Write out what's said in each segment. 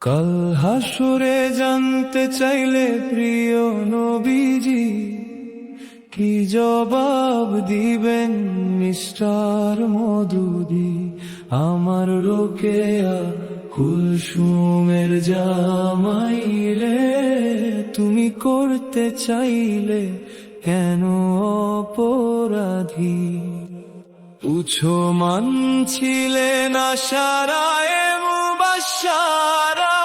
কাল হাসরে জানতে চাইলে প্রিয় নবীজি কি জবাব দিবেন মিস্টার মধুদি? আমার রোকেয়া কুলসুমের জামাই রে, তুমি করতে চাইলে কেন অপরাধী? পুছো মানছিলেন আশারায়ে মুবাশশারা,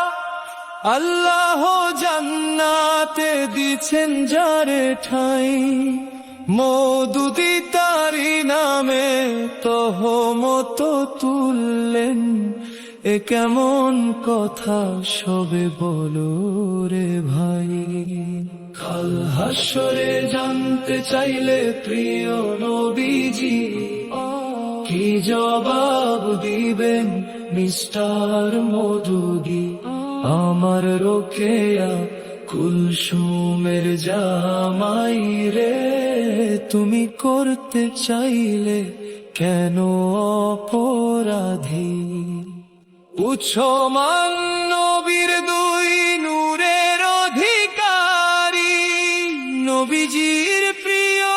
আল্লাহ জান্নাতে দিছেন যারে ঠাই। মওদুদি তারি নামে তহমত তুললেন, এ কেমন কথা সবে বলো রে ভাই। কাল হাসরে জানতে চাইলে প্রিয় নবীজি কি জবাব দিবেন মিস্টার মধুদি? আমার রোকেয়া কুলসুমের জামাই রে, তুমি করতে চাইলে কেন অপরাধী? পুছো মান নবীর দুই নূরের অধিকারী, নবীজির প্রিয়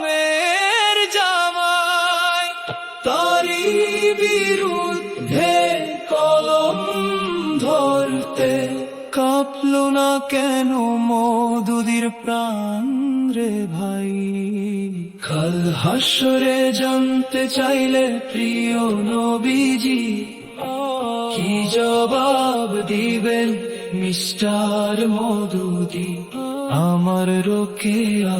মেয়ের জামাই, তারি বিরুদ্ধে কলম ধরতে কাঁপলো না কেন মওদুদির প্রাণ রে ভাই? কাল হাসরে জানতে চাইলে প্রিয় নবীজি কি জবাব দিবেন মিস্টার মধুদি? আমার রোকেয়া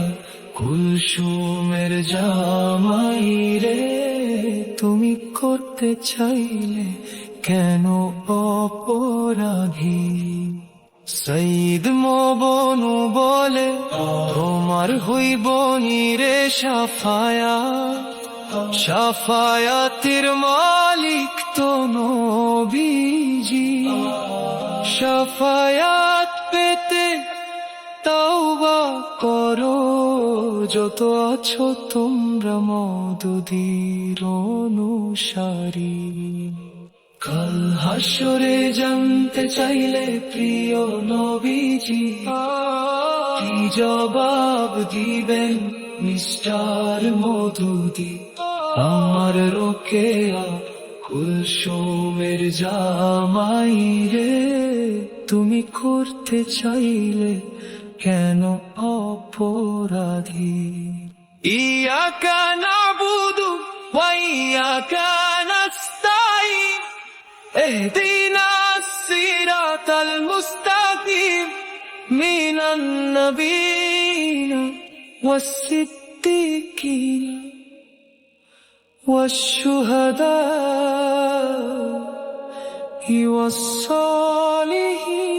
কুলসুমের জামাই রে, তুমি করতে চাইলে কেন অপরাধী? সঈদ মবনু বলে তোমার হইব নিরে শাফায়াত, শাফায়াতের মালিক তো নবীজি। শাফায়াত পেতে তাওবা করো, যত আছো তোমরা মওদুদির অনুসারী। কাল হাসরে জানতে চাইলে প্রিয় নবীজি কি জবাব দিবেন মিস্টার মধুদি? আমার রোকেয়া কুলসুমের জামাই রে, তুমি করতে চাইলে কেন অপরাধী? ইয়াকা নাবুদু ওয়া ইয়াকা নাস্তাইন, ইহদিনাস সিরাতাল মুস্তাকিম, মিনান নাবিয়িনা ওয়াস-সিদ্দীকিন والشهداء والصالحين